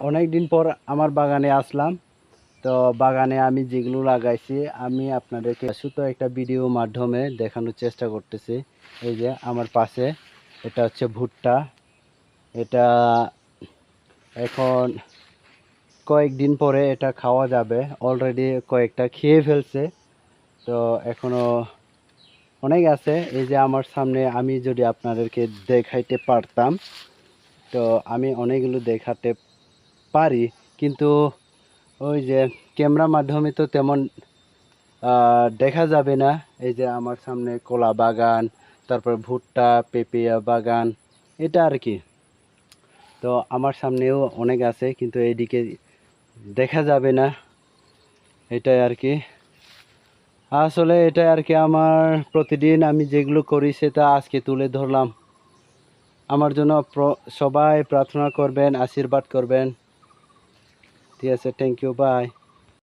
অনেক দিন পর আমার বাগানে আসলাম। তো বাগানে আমি যেগুলো লাগাইছি আমি আপনাদেরকে ছোট একটা ভিডিও মাধ্যমে দেখানোর চেষ্টা করতেছি। এই যে আমার পাশে এটা হচ্ছে ভুট্টা। এটা এখন কয়েকদিন পরে এটা খাওয়া যাবে। অলরেডি কয়েকটা খেয়ে ফেলছে। তো এখনো অনেক আছে। এই যে আমার সামনে আমি যদি আপনাদেরকে দেখাইতে পারতাম, তো আমি অনেকগুলো দেখাতে পারি, কিন্তু ওই যে ক্যামেরা মাধ্যমে তো তেমন দেখা যাবে না। এই যে আমার সামনে কলা বাগান, তারপর ভুট্টা, পেঁপে বাগান, এটা আর কি। তো আমার সামনেও অনেক আছে, কিন্তু এইদিকে দেখা যাবে না। এটাই আর কি। আসলে এটাই আর কি, আমার প্রতিদিন আমি যেগুলো করি সেটা আজকে তুলে ধরলাম। আমার জন্য সবাই প্রার্থনা করবেন, আশীর্বাদ করবেন। ঠিক আছে, থ্যাংক ইউ, বাই।